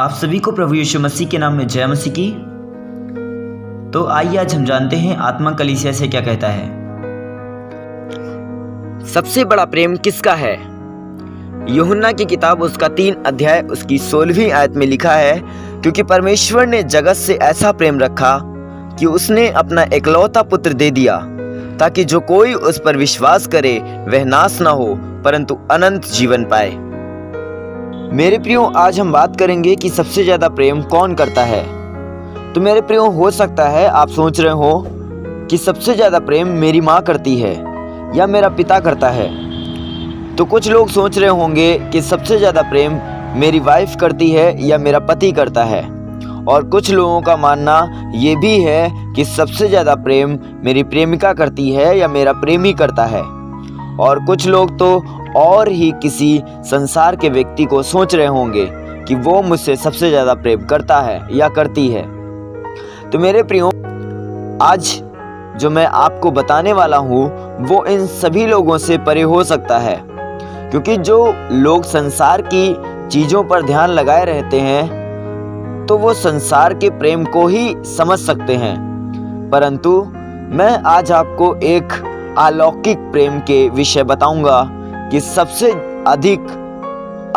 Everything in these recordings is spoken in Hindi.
आप सभी को प्रभु यीशु मसीह के नाम में जय मसीह की। तो आइए आज हम जानते हैं आत्मा कलीसिया से क्या कहता है। सबसे बड़ा प्रेम किसका है? यूहन्ना की किताब उसका 3 अध्याय उसकी 16वीं आयत में लिखा है, क्योंकि परमेश्वर ने जगत से ऐसा प्रेम रखा कि उसने अपना एकलौता पुत्र दे दिया, ताकि जो कोई उस पर विश्वास करे वह नाश न हो परंतु अनंत जीवन पाए। मेरे प्रियो, आज हम बात करेंगे कि सबसे ज्यादा प्रेम कौन करता है। तो मेरे प्रियो, हो सकता है आप सोच रहे हो कि सबसे ज्यादा प्रेम मेरी माँ करती है या मेरा पिता करता है। तो कुछ लोग सोच रहे होंगे कि सबसे ज्यादा प्रेम मेरी वाइफ करती है या मेरा पति करता है। और कुछ लोगों का मानना ये भी है कि सबसे ज़्यादा प्रेम मेरी प्रेमिका करती है या मेरा प्रेमी करता है। और कुछ लोग तो और ही किसी संसार के व्यक्ति को सोच रहे होंगे कि वो मुझसे सबसे ज़्यादा प्रेम करता है या करती है। तो मेरे प्रियो, आज जो मैं आपको बताने वाला हूँ वो इन सभी लोगों से परे हो सकता है, क्योंकि जो लोग संसार की चीज़ों पर ध्यान लगाए रहते हैं तो वो संसार के प्रेम को ही समझ सकते हैं, परंतु मैं आज आपको एक अलौकिक प्रेम के विषय बताऊंगा कि सबसे अधिक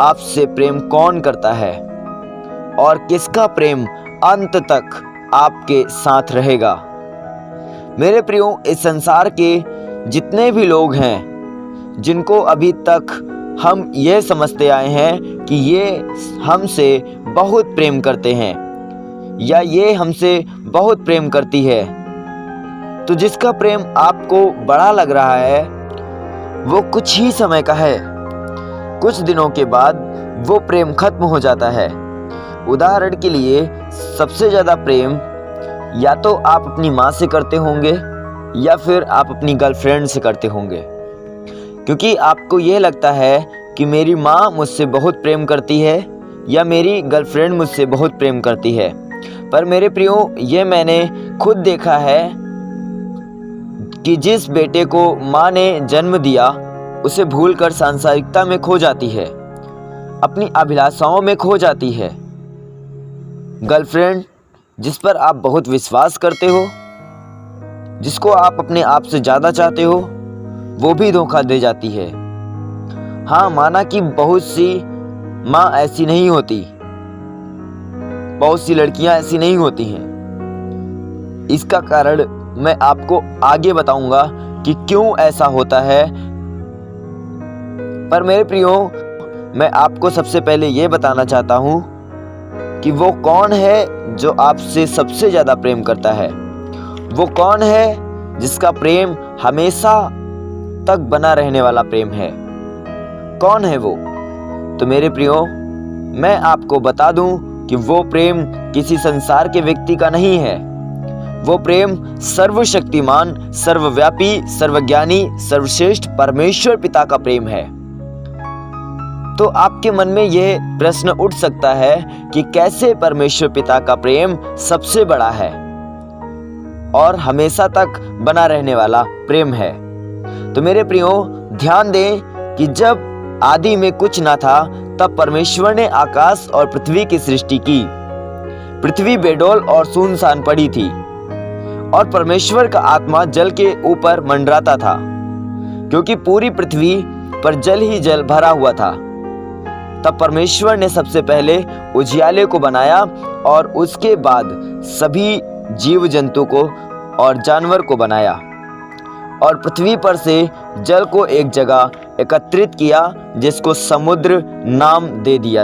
आपसे प्रेम कौन करता है और किसका प्रेम अंत तक आपके साथ रहेगा। मेरे प्रियो, इस संसार के जितने भी लोग हैं जिनको अभी तक हम ये समझते आए हैं कि ये हमसे बहुत प्रेम करते हैं या ये हमसे बहुत प्रेम करती है, तो जिसका प्रेम आपको बड़ा लग रहा है वो कुछ ही समय का है। कुछ दिनों के बाद वो प्रेम खत्म हो जाता है। उदाहरण के लिए, सबसे ज़्यादा प्रेम या तो आप अपनी माँ से करते होंगे या फिर आप अपनी गर्लफ्रेंड से करते होंगे, क्योंकि आपको ये लगता है कि मेरी माँ मुझसे बहुत प्रेम करती है या मेरी गर्लफ्रेंड मुझसे बहुत प्रेम करती है। पर मेरे प्रियो, ये मैंने खुद देखा है कि जिस बेटे को माँ ने जन्म दिया उसे भूलकर सांसारिकता में खो जाती है, अपनी अभिलाषाओं में खो जाती है। गर्लफ्रेंड जिस पर आप बहुत विश्वास करते हो, जिसको आप अपने आप से ज़्यादा चाहते हो, वो भी धोखा दे जाती है। हाँ, माना कि बहुत सी माँ ऐसी नहीं होती, बहुत सी लड़कियां ऐसी नहीं होती हैं। इसका कारण मैं आपको आगे बताऊंगा कि क्यों ऐसा होता है। पर मेरे प्रियो, मैं आपको सबसे पहले ये बताना चाहता हूँ कि वो कौन है जो आपसे सबसे ज़्यादा प्रेम करता है। वो कौन है जिसका प्रेम हमेशा तक बना रहने वाला प्रेम है। कौन है वो? तो मेरे प्रियो, मैं आपको बता दूं कि वो प्रेम किसी संसार के व्यक्ति का नहीं है। वो प्रेम सर्वशक्तिमान, सर्वव्यापी, सर्वज्ञानी, सर्वश्रेष्ठ परमेश्वर पिता का प्रेम है। तो आपके मन में यह प्रश्न उठ सकता है कि कैसे परमेश्वर पिता का प्रेम सबसे बड़ा है और हमेशा तक बना रहने वाला प्रेम है। तो मेरे प्रियो, ध्यान दें कि जब आदि में कुछ ना था तब परमेश्वर ने आकाश और पृथ्वी की सृष्टि की। पृथ्वी बेडौल और सुनसान पड़ी थी और परमेश्वर का आत्मा जल के ऊपर मंडराता था, क्योंकि पूरी पृथ्वी पर जल ही जल भरा हुआ था। तब परमेश्वर ने सबसे पहले उजियाले को बनाया और उसके बाद सभी जीव जंतु को और जानवर को बनाया और पृथ्वी पर से जल को एक जगह एकत्रित किया, जिसको समुद्र नाम दे दिया।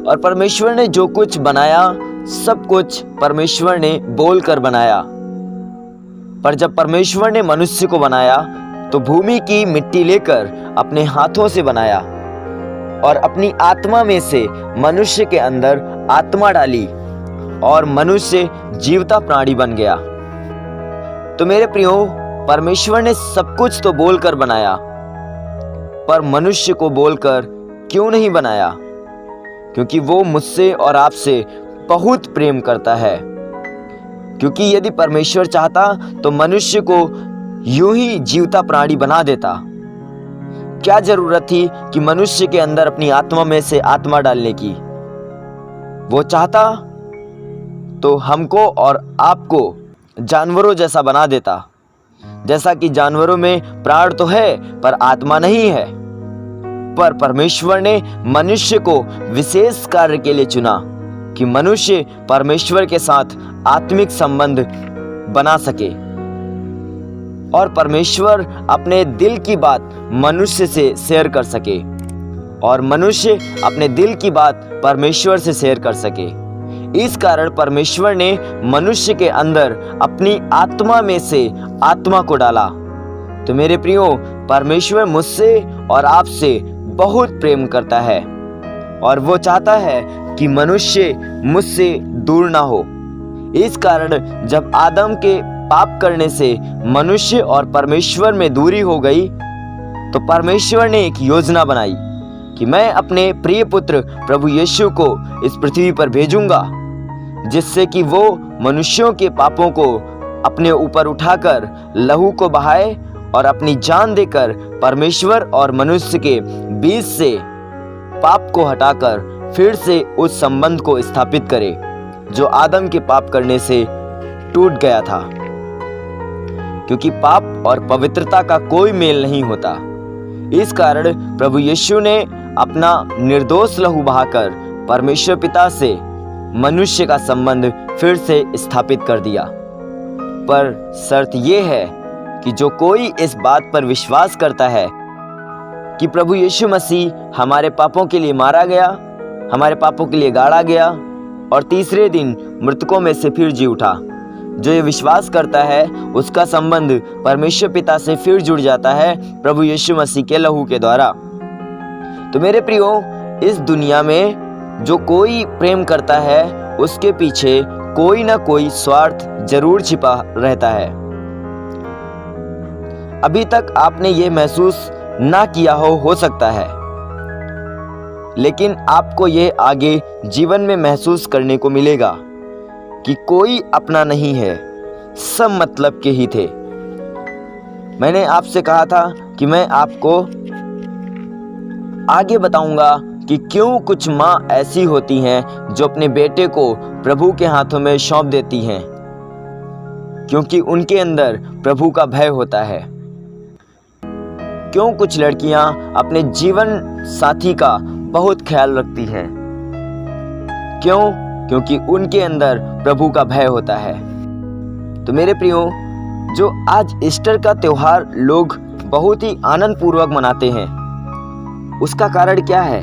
और परमेश्वर ने जो कुछ बनाया सब कुछ परमेश्वर ने बोलकर बनाया। पर जब परमेश्वर ने मनुष्य को बनाया तो भूमि की मिट्टी लेकर अपने हाथों से बनाया और अपनी आत्मा में से मनुष्य के अंदर आत्मा डाली और मनुष्य जीवता प्राणी बन गया। तो मेरे प्रियो, परमेश्वर ने सब कुछ तो बोलकर बनाया, पर मनुष्य को बोलकर क्यों नहीं बनाया? क्योंकि वो मुझसे और आपसे बहुत प्रेम करता है। क्योंकि यदि परमेश्वर चाहता तो मनुष्य को यूं ही जीवता प्राणी बना देता, क्या जरूरत थी कि मनुष्य के अंदर अपनी आत्मा में से आत्मा डालने की? वो चाहता तो हमको और आपको जानवरों जैसा बना देता। जैसा कि जानवरों में प्राण तो है पर आत्मा नहीं है, पर परमेश्वर ने मनुष्य को विशेष कार्य के लिए चुना कि मनुष्य परमेश्वर के साथ आत्मिक संबंध बना सके और परमेश्वर अपने दिल की बात मनुष्य से शेयर कर सके और मनुष्य अपने दिल की बात परमेश्वर से शेयर कर सके। इस कारण परमेश्वर ने मनुष्य के अंदर अपनी आत्मा में से आत्मा को डाला। तो मेरे प्रियो, परमेश्वर मुझसे और आपसे बहुत प्रेम करता है और वो चाहता है कि मनुष्य मुझसे दूर ना हो। इस कारण जब आदम के पाप करने से मनुष्य और परमेश्वर में दूरी हो गई, तो परमेश्वर ने एक योजना बनाई कि मैं अपने प्रिय पुत्र प्रभु यीशु को इस पृथ्वी पर भेजूंगा, जिससे कि वो मनुष्यों के पापों को अपने ऊपर उठाकर लहू को बहाए और अपनी जान देकर परमेश्वर और मनुष्य के बीच से पाप को हटाकर फिर से उस संबंध को स्थापित करे जो आदम के पाप करने से टूट गया था। क्योंकि पाप और पवित्रता का कोई मेल नहीं होता। इस कारण प्रभु यीशु ने अपना निर्दोष लहू बहाकर परमेश्वर पिता से मनुष्य का संबंध फिर से स्थापित कर दिया। पर शर्त यह है कि जो कोई इस बात पर विश्वास करता है कि प्रभु यीशु मसीह हमारे पापों के लिए मारा गया, हमारे पापों के लिए गाड़ा गया और तीसरे दिन मृतकों में से फिर जी उठा, जो ये विश्वास करता है उसका संबंध परमेश्वर पिता से फिर जुड़ जाता है प्रभु यीशु मसीह के लहू के द्वारा। तो मेरे प्रियो, इस दुनिया में जो कोई प्रेम करता है उसके पीछे कोई ना कोई स्वार्थ जरूर छिपा रहता है। अभी तक आपने ये महसूस ना किया हो सकता है, लेकिन आपको ये आगे जीवन में महसूस करने को मिलेगा कि कोई अपना नहीं है, सब मतलब के ही थे। मैंने आपसे कहा था कि मैं आपको आगे बताऊंगा कि क्यों कुछ माँ ऐसी होती हैं जो अपने बेटे को प्रभु के हाथों में सौंप देती हैं, क्योंकि उनके अंदर प्रभु का भय होता है। क्यों कुछ लड़कियां अपने जीवन साथी का बहुत ख्याल रखती हैं, क्यों? क्योंकि उनके अंदर प्रभु का भय होता है। तो मेरे प्रियो, जो आज ईस्टर का त्योहार लोग बहुत ही आनंद पूर्वक मनाते हैं, उसका कारण क्या है?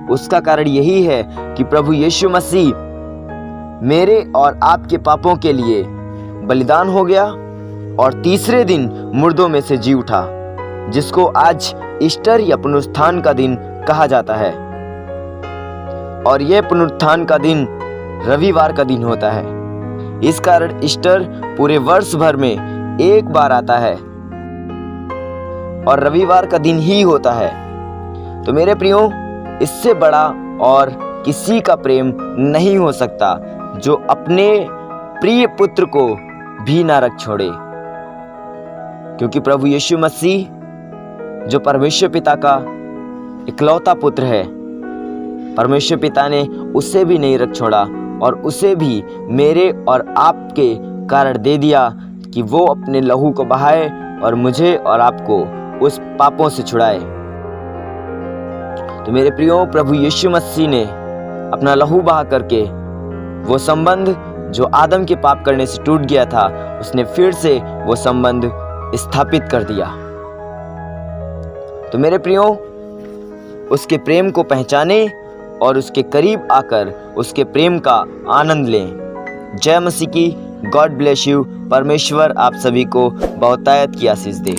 उसका कारण यही है कि प्रभु यीशु मसीह मेरे और आपके पापों के लिए बलिदान हो गया और तीसरे दिन मुर्दों में से जी उठा, जिसको आज ईस्टर या पुनरुत्थान का दिन कहा जाता है। और यह पुनरुत्थान का दिन रविवार का दिन होता है। इस कारण ईस्टर पूरे वर्ष भर में एक बार आता है और रविवार का दिन ही होता है। तो मेरे प्रियो, इससे बड़ा और किसी का प्रेम नहीं हो सकता जो अपने प्रिय पुत्र को भी ना रख छोड़े, क्योंकि प्रभु यीशु मसीह जो परमेश्वर पिता का इकलौता पुत्र है, परमेश्वर पिता ने उसे भी नहीं रख छोड़ा और उसे भी मेरे और आपके कारण दे दिया कि वो अपने लहू को बहाए और मुझे और आपको उस पापों से छुड़ाए। तो मेरे प्रियो, प्रभु यीशु मसीह ने अपना लहू बहा करके वो संबंध जो आदम के पाप करने से टूट गया था, उसने फिर से वो संबंध स्थापित कर दिया। तो मेरे प्रियो, उसके प्रेम को पहचाने और उसके करीब आकर उसके प्रेम का आनंद लें। जय मसीह की। God bless you. परमेश्वर आप सभी को बहुतायत की आशीष दे।